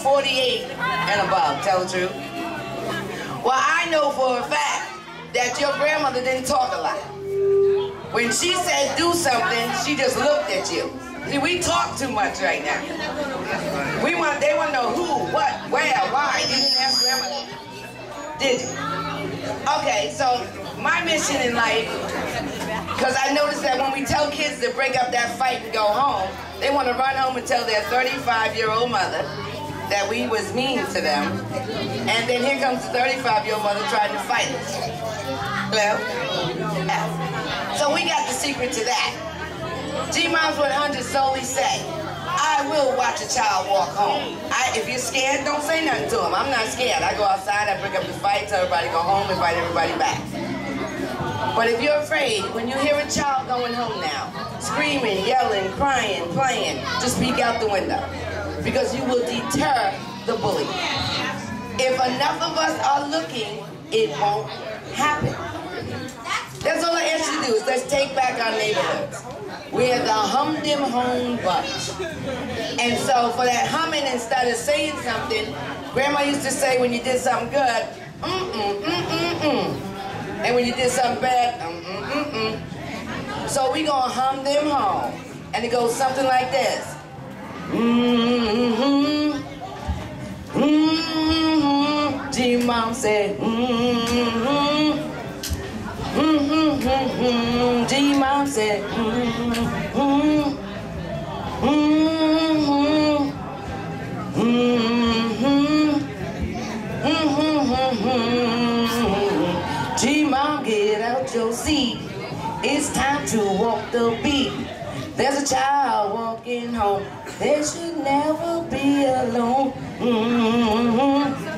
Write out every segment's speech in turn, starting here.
48 and above, tell the truth. Well, I know for a fact that your grandmother didn't talk a lot. When she said do something, she just looked at you. See, we talk too much right now. They want to know who, what, where, why. You didn't ask grandmother, did you? Okay, so my mission in life, because I noticed that when we tell kids to break up that fight and go home, they want to run home and tell their 35-year-old mother that we was mean to them, and then here comes the 35-year-old mother trying to fight us. Hello? Yeah. So we got the secret to that. G-Moms 100 solely say, I will watch a child walk home. If you're scared, don't say nothing to them. I'm not scared. I go outside, I break up the fight, tell everybody to go home, invite everybody back. But if you're afraid, when you hear a child going home now, screaming, yelling, crying, playing, just peek out the window. Because you will deter the bully. If enough of us are looking, it won't happen. That's all I ask you to do, is let's take back our neighborhoods. We're the hum-dim-home bunch. And so for that humming, instead of saying something, Grandma used to say when you did something good, and when you did something bad, So we gonna hum them home. And it goes something like this. G-Mom said, G-Mom said, G-Mom, get out your seat. It's time to walk the beat. There's a child walking home. They should never be alone.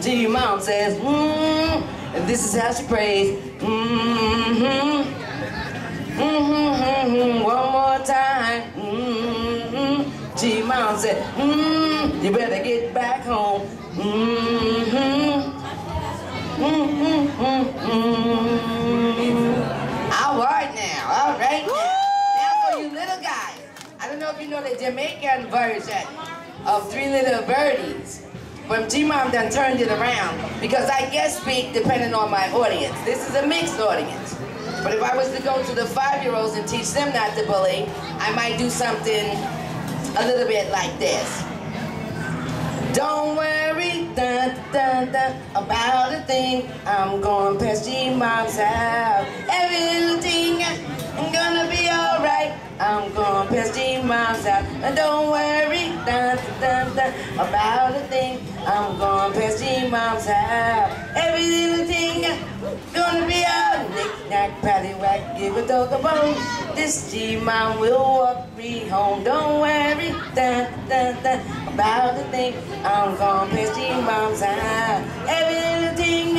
G-Mom says, and this is how she prays. One more time. G-Mom said, you better get back home. All right now, all right now. Now for you little guys. I don't know if you know the Jamaican version of Three Little Birdies. But G-Mom done turned it around because I guest speak depending on my audience. This is a mixed audience. But if I was to go to the 5-year-olds and teach them not to bully, I might do something a little bit like this. Don't worry, dun, dun, dun, about a thing. I'm going past G-Mom's house. Every little thing, I'm gonna be alright. I'm going past G-Mom's house. And don't worry, dun, dun, dun, about a thing. I'm going past G-Mom's house. Every little thing, gonna be alright. Knick-knack, paddywhack, give a dog a bone. This G-Mom will walk me home. Don't worry, dun, dun, dun, about a thing. I'm going past G-Mom's house. Every little thing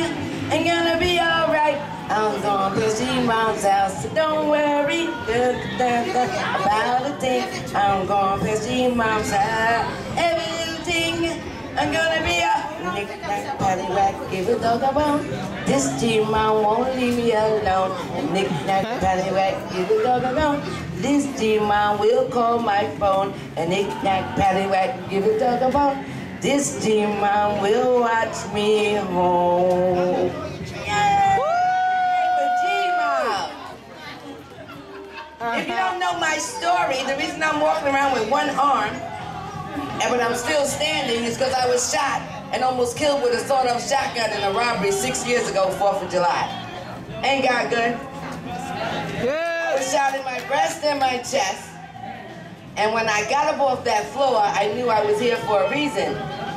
ain't gonna be alright. I'm going past G-Mom's house. So don't worry, dun, dun, dun, about a thing. I'm going past G-Mom's house. Every little thing I'm gonna be a knick-knack, paddywhack, give a dog a bone. This G-Mom won't leave me alone. Knick-knack, paddywhack, give a dog a bone. This G-Mom will call my phone. And knick-knack, paddywhack, give a dog a bone. This G-Mom will watch me home. Yay! For G-Mom! If you don't know my story, the reason I'm walking around with one arm, but I'm still standing, is because I was shot and almost killed with a sawed-off shotgun in a robbery 6 years ago, 4th of July. Ain't got good. I was shot in my breast and my chest. And when I got up off that floor, I knew I was here for a reason.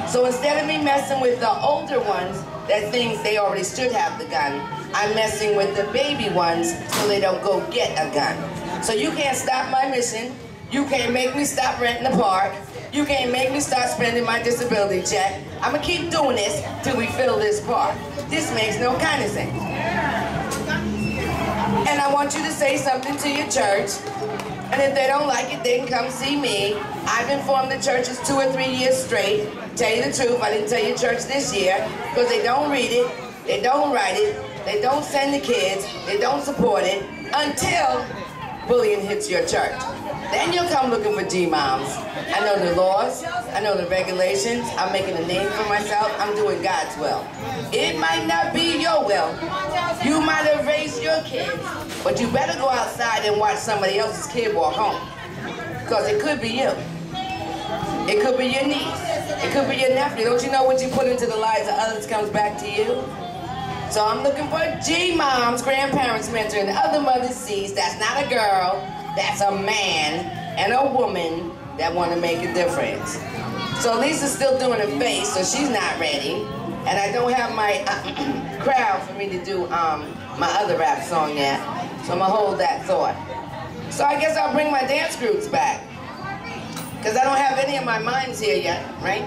So instead of me messing with the older ones that think they already should have the gun, I'm messing with the baby ones so they don't go get a gun. So you can't stop my mission. You can't make me stop renting the park. You can't make me start spending my disability check. I'm gonna keep doing this till we fill this park. This makes no kind of sense. And I want you to say something to your church. And if they don't like it, they can come see me. I've informed the churches 2 or 3 years straight. Tell you the truth, I didn't tell your church this year because they don't read it, they don't write it, they don't send the kids, they don't support it until bullying hits your church. Then you'll come looking for G-moms. I know the laws, I know the regulations, I'm making a name for myself, I'm doing God's will. It might not be your will. You might have raised your kids, but you better go outside and watch somebody else's kid walk home. Because it could be you. It could be your niece. It could be your nephew. Don't you know what you put into the lives of others comes back to you? So I'm looking for G-moms, grandparents mentoring other mothers sees. That's not a girl, that's a man and a woman that want to make a difference. So Lisa's still doing her face, so she's not ready. And I don't have my crowd for me to do my other rap song yet. So I'm going to hold that thought. So I guess I'll bring my dance groups back. Because I don't have any of my mimes here yet, right?